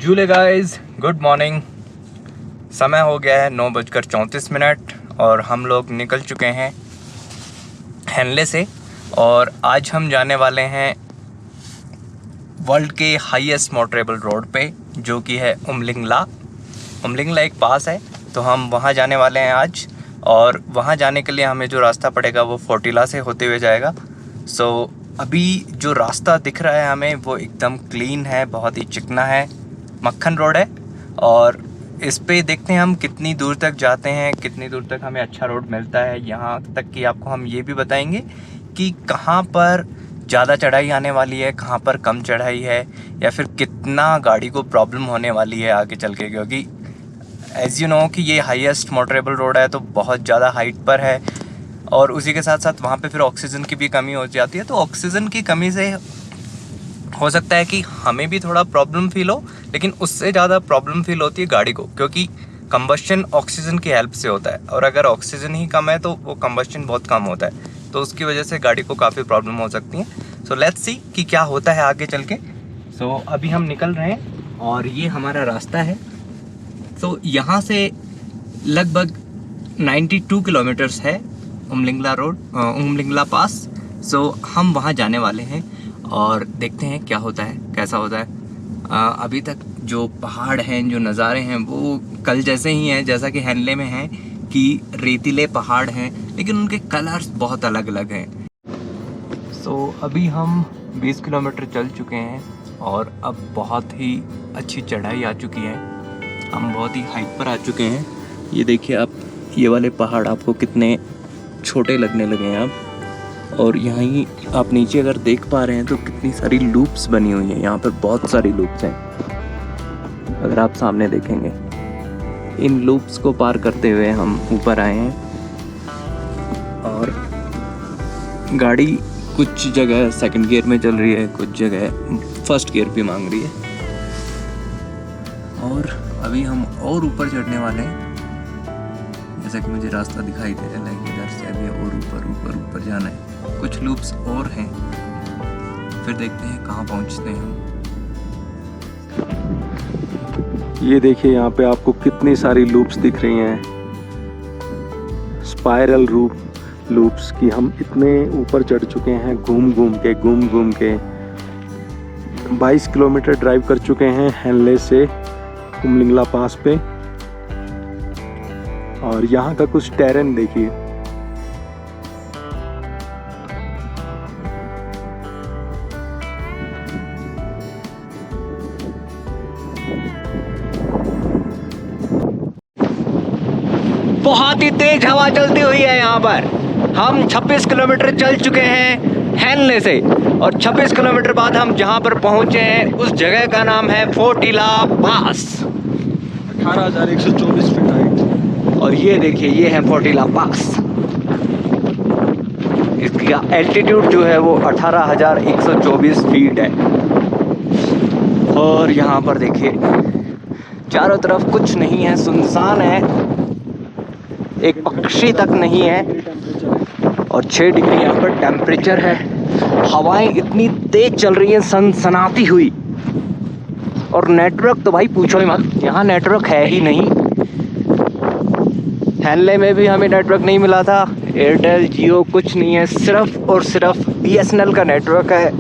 July guys, good morning. समय हो गया है 9:34 और हम लोग निकल चुके हैं हेनले से। और आज हम जाने वाले हैं वर्ल्ड के हाईएस्ट मोटरेबल रोड पे, जो कि है उमलिंगला। उमलिंगला एक पास है, तो हम वहाँ जाने वाले हैं आज। और वहाँ जाने के लिए हमें जो रास्ता पड़ेगा वो फोर्टिला से होते हुए जाएगा। सो अभी जो रास्ता दिख रहा है हमें वो एकदम क्लीन है, बहुत ही चिकना है, मक्खन रोड है। और इस पे देखते हैं हम कितनी दूर तक जाते हैं, कितनी दूर तक हमें अच्छा रोड मिलता है। यहाँ तक कि आपको हम ये भी बताएंगे कि कहाँ पर ज़्यादा चढ़ाई आने वाली है, कहाँ पर कम चढ़ाई है, या फिर कितना गाड़ी को प्रॉब्लम होने वाली है आगे चल के। क्योंकि एज़ यू नो कि ये हाईएस्ट मोटरेबल रोड है, तो बहुत ज़्यादा हाइट पर है। और उसी के साथ साथ वहाँ पे फिर ऑक्सीजन की भी कमी हो जाती है। तो ऑक्सीजन की कमी से हो सकता है कि हमें भी थोड़ा प्रॉब्लम फील हो, लेकिन उससे ज़्यादा प्रॉब्लम फील होती है गाड़ी को, क्योंकि कंबस्शन ऑक्सीजन की हेल्प से होता है। और अगर ऑक्सीजन ही कम है तो वो कंबस्शन बहुत कम होता है, तो उसकी वजह से गाड़ी को काफ़ी प्रॉब्लम हो सकती है। सो लेट्स सी कि क्या होता है आगे चल के। सो अभी हम निकल रहे हैं और ये हमारा रास्ता है। सो यहाँ से लगभग 92 किलोमीटर्स है उमलिंगला रोड, उमलिंगला पास। सो हम वहाँ जाने वाले हैं और देखते हैं क्या होता है, कैसा होता है। अभी तक जो पहाड़ हैं, जो नज़ारे हैं, वो कल जैसे ही हैं, जैसा कि हेनले में हैं कि रेतीले पहाड़ हैं, लेकिन उनके कलर्स बहुत अलग अलग हैं। सो अभी हम 20 किलोमीटर चल चुके हैं और अब बहुत ही अच्छी चढ़ाई आ चुकी है। हम बहुत ही हाइट पर आ चुके हैं। ये देखिए आप, ये वाले पहाड़ आपको कितने छोटे लगने लगे हैं अब। और यहाँ ही आप नीचे अगर देख पा रहे हैं तो कितनी सारी लूप्स बनी हुई हैं। यहाँ पर बहुत सारी लूप्स हैं, अगर आप सामने देखेंगे। इन लूप्स को पार करते हुए हम ऊपर आए हैं। और गाड़ी कुछ जगह सेकंड गियर में चल रही है, कुछ जगह फर्स्ट गियर भी मांग रही है। और अभी हम और ऊपर चढ़ने वाले हैं, जैसा कि मुझे रास्ता दिखाई दे रहा है कि इधर से अभी और ऊपर ऊपर ऊपर जाना है। कुछ लूप्स और हैं, फिर देखते हैं कहाँ पहुँचते हैं हम। ये देखिए यहाँ पे आपको कितनी सारी लूप्स दिख रही हैं, स्पाइरल लूप्स की। हम इतने ऊपर चढ़ चुके हैं घूम घूम के 22 किलोमीटर ड्राइव कर चुके हैं हेनले से उमलिंगला पास पे। और यहाँ का कुछ टेरेन देखिए, बहुत ही तेज हवा चलती हुई है यहाँ पर। हम 26 किलोमीटर चल चुके हैं हेनले से, और 26 किलोमीटर बाद हम जहाँ पर पहुँचे हैं उस जगह का नाम है फोर्टिला पास। 18,124 फीट हाइट। और ये देखिए, ये है फोर्टिला पास। इसका एल्टीट्यूड जो है वो 18,124 फीट है। और यहाँ पर देखिए चारों तरफ कुछ नहीं है, सुनसान है, एक पक्षी तक नहीं है। और 6 डिग्री यहाँ पर टेम्परेचर है। हवाएं इतनी तेज चल रही हैं, सनसनाती हुई। और नेटवर्क तो भाई पूछो ही मत, यहाँ नेटवर्क है ही नहीं। हेनले में भी हमें नेटवर्क नहीं मिला था, एयरटेल जियो कुछ नहीं है, सिर्फ और सिर्फ BSNL का नेटवर्क है।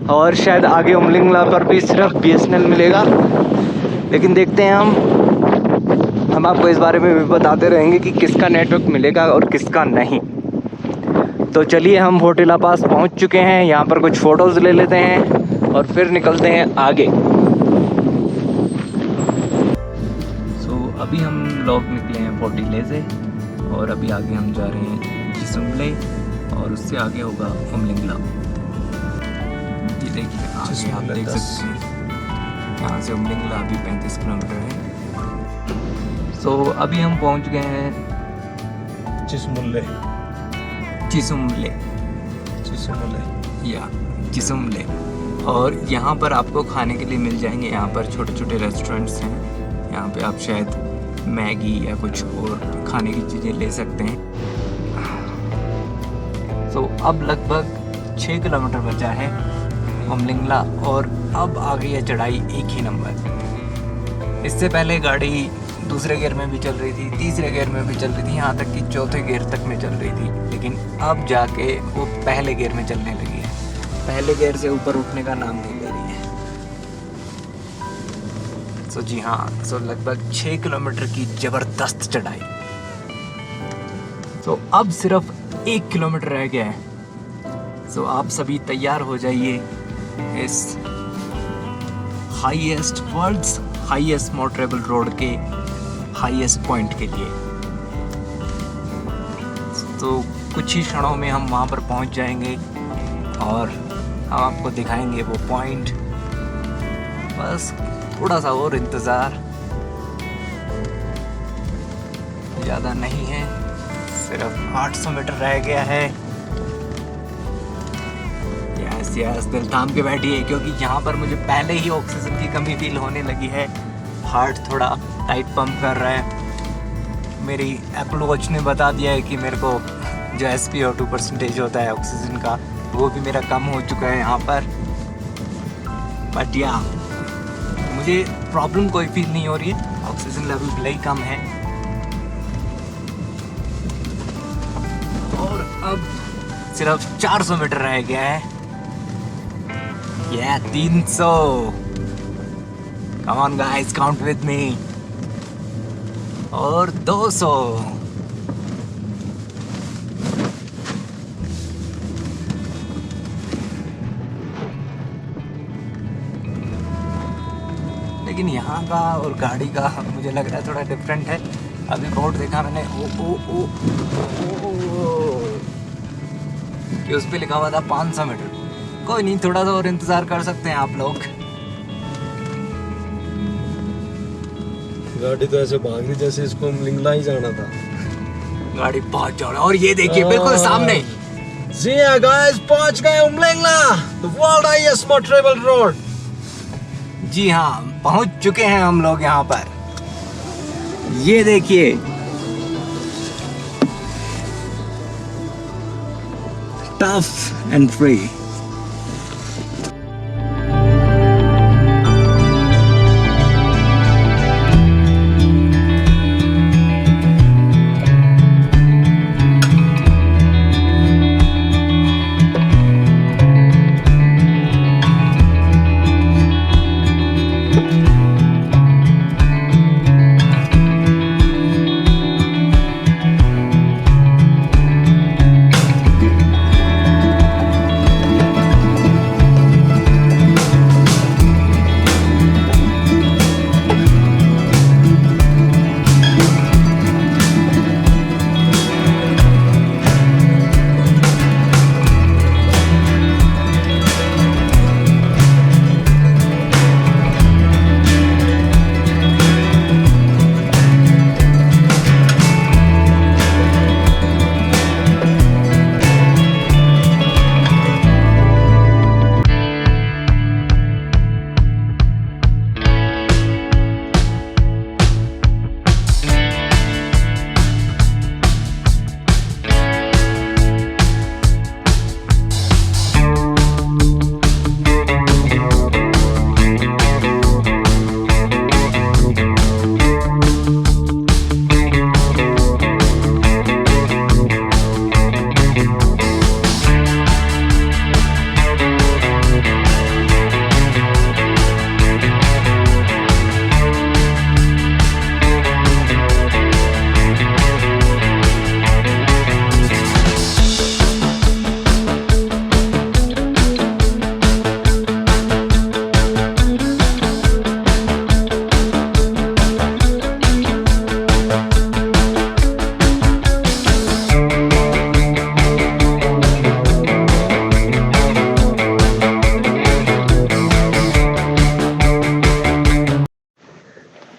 और शायद आगे उमलिंगला पर भी सिर्फ BSNL मिलेगा। लेकिन देखते हैं, हम आपको इस बारे में भी बताते रहेंगे कि किसका नेटवर्क मिलेगा और किसका नहीं। तो चलिए, हम फोर्टिला पास पहुंच चुके हैं। यहाँ पर कुछ फ़ोटोज़ ले लेते हैं और फिर निकलते हैं आगे। अभी हम लोग निकले हैं फोर्टिले से, और अभी आगे हम जा रहे हैं चिसुमले, और उससे आगे होगा उमलिंगला। ये देखिए आगे आप देख सकते हैं, यहाँ से उमलिंगला अभी 35 किलोमीटर है। सो अभी हम पहुँच गए हैं चिसुमले या चिसुमले। और यहाँ पर आपको खाने के लिए मिल जाएंगे। यहाँ पर छोटे छोटे रेस्टोरेंट्स हैं, यहाँ पे आप शायद मैगी या कुछ और खाने की चीज़ें ले सकते हैं। सो अब लगभग 6 किलोमीटर बचा है उमलिंगला, और अब आ गई है चढ़ाई एक ही नंबर। इससे पहले गाड़ी दूसरे गियर में भी चल रही थी, तीसरे गियर में भी चल रही थी, यहाँ तक कि चौथे गियर तक में चल रही थी, लेकिन अब जाके वो पहले गियर में चलने लगी है। पहले गियर से ऊपर उठने का नाम नहीं ले रही है। सो जी हाँ, सो लगभग 6 किलोमीटर की ज़बरदस्त चढ़ाई। सो अब सिर्फ 1 किलोमीटर रह गया है। सो आप सभी तैयार हो जाइए इस वर्ल्ड्स हाईएस्ट मोटरेबल रोड के हाईएस्ट पॉइंट के लिए। तो कुछ ही क्षणों में हम वहाँ पर पहुँच जाएंगे और हम आपको दिखाएंगे वो पॉइंट। बस थोड़ा सा और इंतज़ार, ज़्यादा नहीं है, सिर्फ 800 मीटर रह गया है। यस, दिल थाम के बैठिए, क्योंकि यहाँ पर मुझे पहले ही ऑक्सीजन की कमी फील होने लगी है। हार्ट थोड़ा टाइट पंप कर रहा है। मेरी एप्पल वॉच ने बता दिया है कि मेरे को जो SpO2 परसेंटेज होता है ऑक्सीजन का, वो भी मेरा कम हो चुका है यहाँ पर। बट या मुझे प्रॉब्लम कोई फील नहीं हो रही है, ऑक्सीजन लेवल भले ही कम है। और अब सिर्फ 400 मीटर रह गया है। 300। Come on guys, count with me. और 200। लेकिन यहाँ का और गाड़ी का मुझे लग रहा है थोड़ा डिफरेंट है। अभी बोर्ड देखा मैंने, ओ कि उस पे लिखा हुआ था 500 मीटर। कोई नहीं, थोड़ा सा और इंतजार कर सकते हैं आप लोग। गाड़ी तो ऐसे भाग रही जैसे इसको उमलिंगला ही जाना था। गाड़ी पहुंच जा रहा है और ये देखिए बिल्कुल सामने। जी हाँ गाइस, पहुंच गए Umlingla, the world highest motorable road. जी हाँ, पहुंच चुके हैं हम लोग यहाँ पर। ये देखिए, टफ एंड फ्री।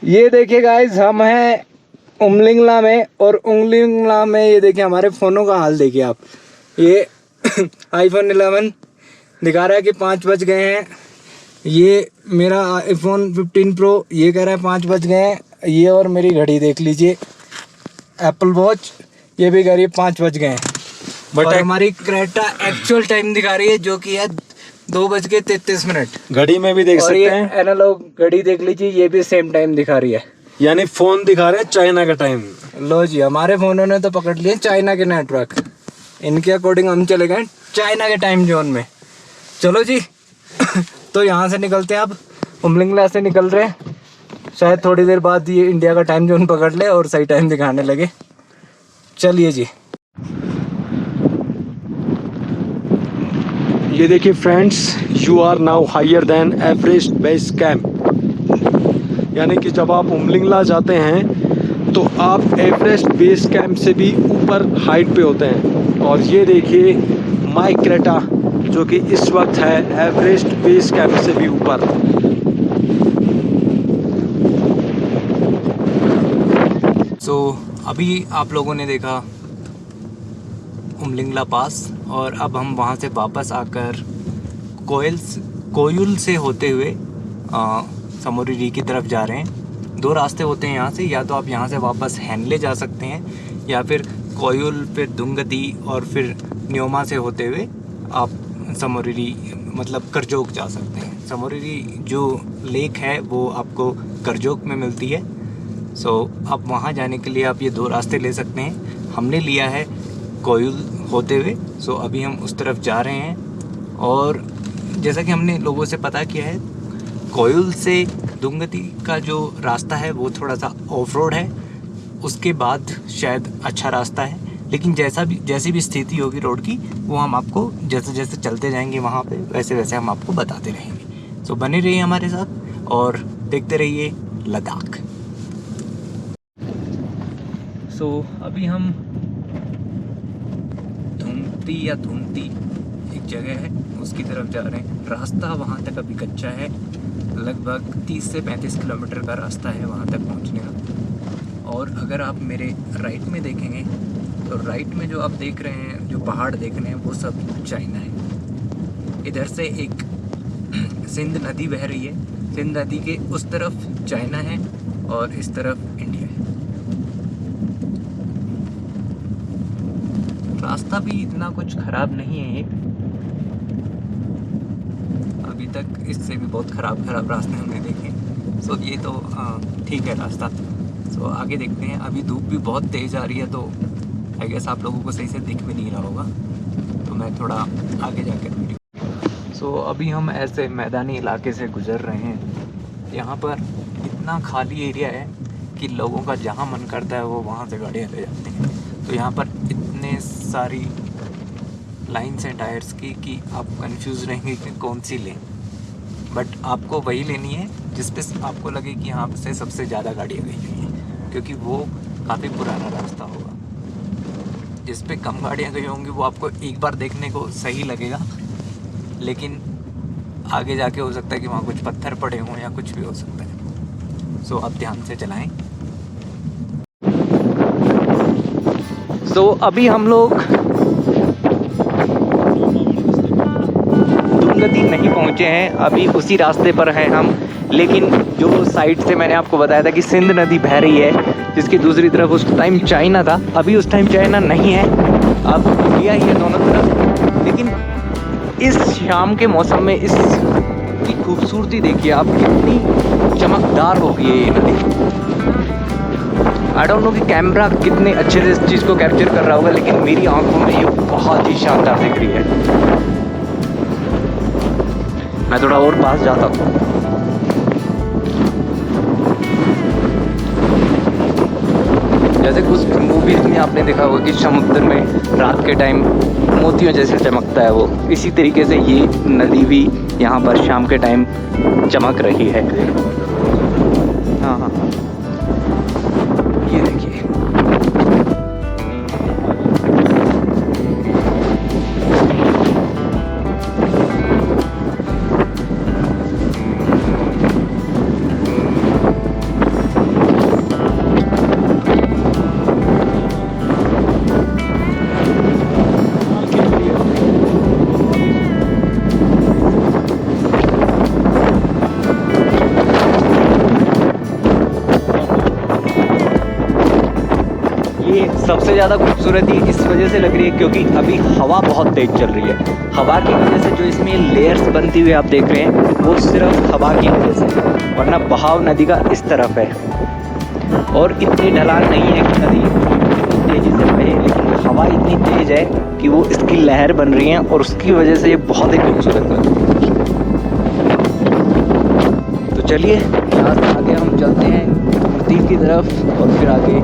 ये देखिए गाइस, हम हैं उमलिंगला में, और उमलिंगला में ये देखिए हमारे फ़ोनों का हाल देखिए आप। ये iPhone 11 दिखा रहा है कि 5 बज गए हैं। ये मेरा iPhone 15 Pro ये कह रहा है 5 बज गए हैं। ये और मेरी घड़ी देख लीजिए, एप्पल वॉच, ये भी कह रही है 5 बज गए हैं। बट हमारी क्रेटा एक्चुअल टाइम दिखा रही है जो कि है 2:33। घड़ी में भी देख और सकते ये हैं, एनालॉग घड़ी देख लीजिए, ये भी सेम टाइम दिखा रही है। यानी फोन दिखा रहे हैं चाइना का टाइम। लो जी, हमारे फोनों ने तो पकड़ लिए चाइना के नेटवर्क, इनके अकॉर्डिंग हम चले गए चाइना के टाइम जोन में। चलो जी तो यहाँ से निकलते हैं, अब उमलिंगला से निकल रहे हैं। शायद थोड़ी देर बाद ये इंडिया का टाइम जोन पकड़ ले और सही टाइम दिखाने लगे। चलिए जी। ये देखिए friends, you are now higher than Everest base camp. यानी कि जब आप उमलिंगला जाते हैं तो आप एवरेस्ट बेस कैंप से भी ऊपर हाइट पे होते हैं। और ये देखिए माई क्रेटा, जो कि इस वक्त है एवरेस्ट बेस कैंप से भी ऊपर। अभी आप लोगों ने देखा उमलिंगला पास, और अब हम वहाँ से वापस आकर कोयुल से होते हुए समोरीरी की तरफ जा रहे हैं। 2 रास्ते होते हैं यहाँ से, या तो आप यहाँ से वापस हैनले जा सकते हैं, या फिर कोयुल, फिर दुंगती और फिर न्योमा से होते हुए आप समोरीरी मतलब करजोक जा सकते हैं। समोरीरी जो लेक है वो आपको करजोक में मिलती है। अब वहाँ जाने के लिए आप ये 2 रास्ते ले सकते हैं। हमने लिया है कोयुल होते हुए, अभी हम उस तरफ जा रहे हैं। और जैसा कि हमने लोगों से पता किया है, कोयुल से दुंगती का जो रास्ता है वो थोड़ा सा ऑफ रोड है, उसके बाद शायद अच्छा रास्ता है। लेकिन जैसी भी स्थिति होगी रोड की, वो हम आपको जैसे जैसे चलते जाएंगे वहाँ पे वैसे वैसे हम आपको बताते रहेंगे। बने रहिए हमारे साथ और देखते रहिए लद्दाख। अभी हम धुमती एक जगह है उसकी तरफ जा रहे हैं। रास्ता वहाँ तक अभी कच्चा है, लगभग 30 से 35 किलोमीटर का रास्ता है वहाँ तक पहुँचने का। और अगर आप मेरे राइट में देखेंगे तो राइट में जो आप देख रहे हैं, जो पहाड़ देख रहे हैं, वो सब चाइना है। इधर से एक सिंध नदी बह रही है, सिंध नदी के उस तरफ चाइना है और इस तरफ इंडिया है। रास्ता भी इतना कुछ ख़राब नहीं है ये, अभी तक इससे भी बहुत ख़राब रास्ते हमने देखे। ये तो ठीक है रास्ता। आगे देखते हैं। अभी धूप भी बहुत तेज़ आ रही है, तो आई गेस आप लोगों को सही से दिख भी नहीं रहा होगा, तो मैं थोड़ा आगे जाकर वीडियो। अभी हम ऐसे मैदानी इलाके से गुज़र रहे हैं। यहाँ पर इतना खाली एरिया है कि लोगों का जहाँ मन करता है वो वहाँ से गाड़ियाँ ले जाते हैं। तो यहाँ पर इतने सारी लाइन्स हैं टायर्स की कि आप कंफ्यूज रहेंगे कि कौन सी लें। बट आपको वही लेनी है जिस पे आपको लगे कि यहाँ से सबसे ज़्यादा गाड़ियाँ गई हुई हैं, क्योंकि वो काफ़ी पुराना रास्ता होगा। जिस पे कम गाड़ियाँ गई होंगी वो आपको एक बार देखने को सही लगेगा, लेकिन आगे जाके हो सकता है कि वहाँ कुछ पत्थर पड़े हों या कुछ भी हो सकता है। आप ध्यान से चलाएं। अभी हम लोग दुंगती नहीं पहुँचे हैं, अभी उसी रास्ते पर हैं हम। लेकिन जो साइड से मैंने आपको बताया था कि सिंध नदी बह रही है, जिसकी दूसरी तरफ उस टाइम चाइना था, अभी उस टाइम चाइना नहीं है, अब इंडिया ही है दोनों तरफ। लेकिन इस शाम के मौसम में इसकी खूबसूरती देखिए आप, कितनी चमकदार हो गई है ये नदी। आई डोंट नो कि कैमरा कितने अच्छे से इस चीज़ को कैप्चर कर रहा होगा, लेकिन मेरी आंखों में ये बहुत ही शानदार दिख रही है। मैं थोड़ा और पास जाता हूँ। जैसे कुछ मूवीज़ में आपने देखा होगा कि समुद्र में रात के टाइम मोतियों जैसे चमकता है, वो इसी तरीके से ये नदी भी यहाँ पर शाम के टाइम चमक रही है। हाँ, ये देखिए। सबसे ज़्यादा खूबसूरती इस वजह से लग रही है क्योंकि अभी हवा बहुत तेज़ चल रही है। हवा की वजह से जो इसमें लेयर्स बनती हुई आप देख रहे हैं वो सिर्फ हवा की वजह से, वरना बहाव नदी का इस तरफ है और इतनी ढलान नहीं है कि नदी तेज़ी से बहे, लेकिन हवा इतनी तेज़ है कि वो इसकी लहर बन रही है और उसकी वजह से ये बहुत ही खूबसूरत लग रही है। तो चलिए यहाँ से आगे हम चलते हैं नदी की तरफ और फिर आगे